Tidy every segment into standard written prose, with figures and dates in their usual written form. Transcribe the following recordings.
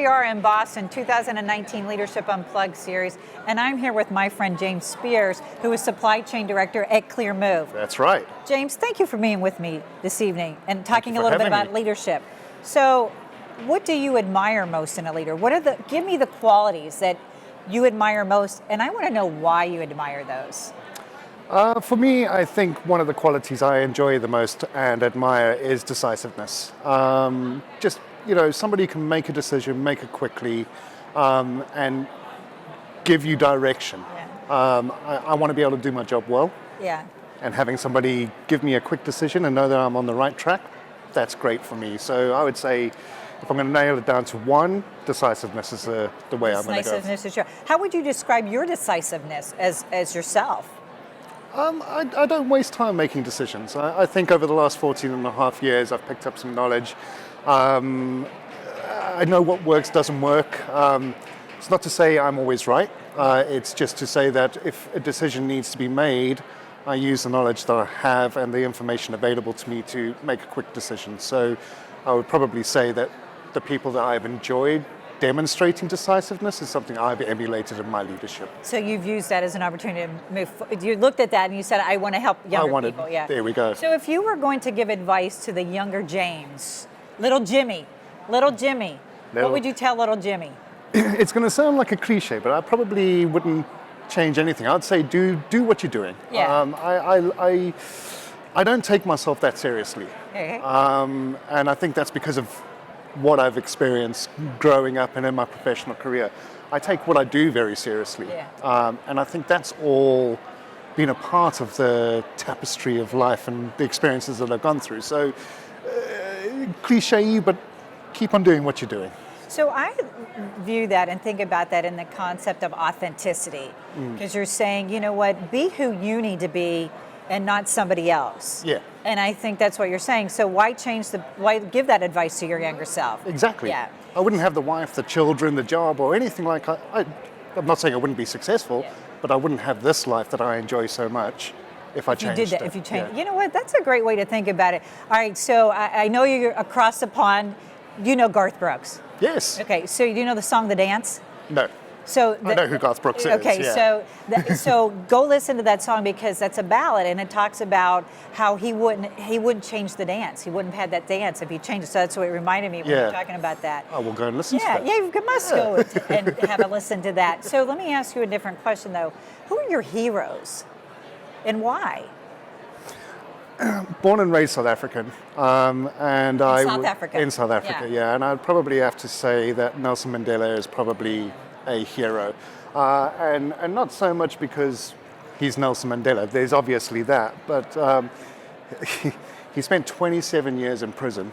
we are in Boston, 2019 Leadership Unplugged series, and I'm here with my friend James Speirs, who is Supply Chain Director at Clearmove. That's right. James, thank you for being with me this evening and talking a little bit about me. leadership. So, what do you admire most in a leader? Give me the qualities that you admire most, and I want to know why you admire those. For me, I think one of the qualities I enjoy the most and admire is decisiveness. Somebody can make a decision, make it quickly, and give you direction. Yeah. I want to be able to do my job well. Yeah. And having somebody give me a quick decision and know that I'm on the right track, that's great for me. So I would say, if I'm going to nail it down to one, decisiveness is the way I'm going to go. Decisiveness is How would you describe your decisiveness as yourself? I don't waste time making decisions. I think over the last 14 and a half years, I've picked up some knowledge. I know what works, doesn't work. It's not to say I'm always right. It's just to say that if a decision needs to be made, I use the knowledge that I have and the information available to me to make a quick decision. So I would probably say that the people that I've enjoyed demonstrating decisiveness is something I've emulated in my leadership. So you've used that as an opportunity to move forward. You looked at that and you said, I want to help younger people. Yeah. There we go. So if you were going to give advice to the younger James, little Jimmy, what would you tell little Jimmy? It's going to sound like a cliche, but I probably wouldn't change anything. I'd say do what you're doing. Yeah. I don't take myself that seriously. Okay. And I think that's because of what I've experienced growing up and in my professional career. I take what I do very seriously. Yeah. And I think that's all been a part of the tapestry of life and the experiences that I've gone through. So, cliche, but keep on doing what you're doing. So I view that and think about that in the concept of authenticity. Because you're saying, you know what, be who you need to be and not somebody else. Yeah. And I think that's what you're saying. So why give that advice to your younger self? Exactly. Yeah. I wouldn't have the wife, the children, the job, or anything like that. I'm not saying I wouldn't be successful, but I wouldn't have this life that I enjoy so much if I changed it. If you changed, you know what? That's a great way to think about it. All right. So I know you're across the pond. You know Garth Brooks. Yes. Okay. So do you know the song "The Dance"? No. So I know who Garth Brooks is. Okay, yeah. so go listen to that song because that's a ballad and it talks about how he wouldn't change the dance. He wouldn't have had that dance if he changed it. So that's what it reminded me when you were talking about that. Oh, we'll go and listen to that. Yeah, you must go and have a listen to that. So let me ask you a different question though. Who are your heroes and why? Born and raised South African, in South Africa, yeah. And I'd probably have to say that Nelson Mandela is probably a hero, and not so much because he's Nelson Mandela. There's obviously that, but he spent 27 years in prison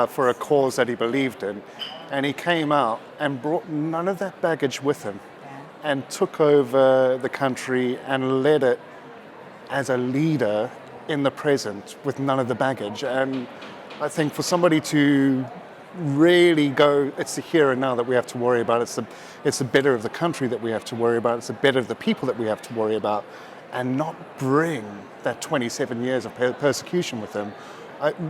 for a cause that he believed in, and he came out and brought none of that baggage with him, and took over the country and led it as a leader in the present with none of the baggage. And I think for somebody to really go, it's the here and now that we have to worry about, it's the better of the country that we have to worry about, it's the better of the people that we have to worry about, and not bring that 27 years of persecution with them.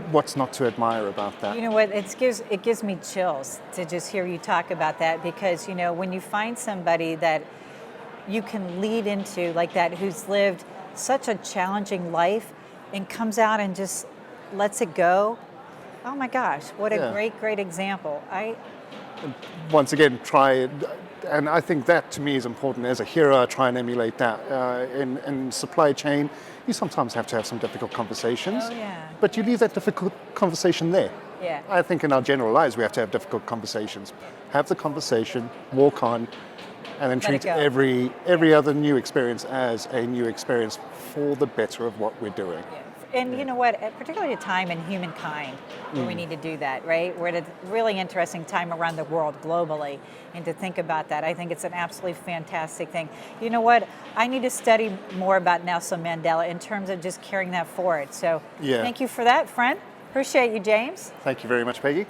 What's not to admire about that? You know what, it gives me chills to just hear you talk about that, because you know when you find somebody that you can lead into like that, who's lived such a challenging life and comes out and just lets it go. Oh my gosh, what a great example. Once again, and I think that to me is important. As a hero, I try and emulate that. In supply chain, you sometimes have to have some difficult conversations, but you leave that difficult conversation there. Yeah. I think in our general lives, we have to have difficult conversations. Have the conversation, walk on, and then treat every other new experience as a new experience for the better of what we're doing. Yeah. And you know what, particularly a time in humankind where we need to do that, right? We're at a really interesting time around the world globally, and to think about that, I think it's an absolutely fantastic thing. You know what, I need to study more about Nelson Mandela in terms of just carrying that forward. So thank you for that, friend. Appreciate you, James. Thank you very much, Peggy.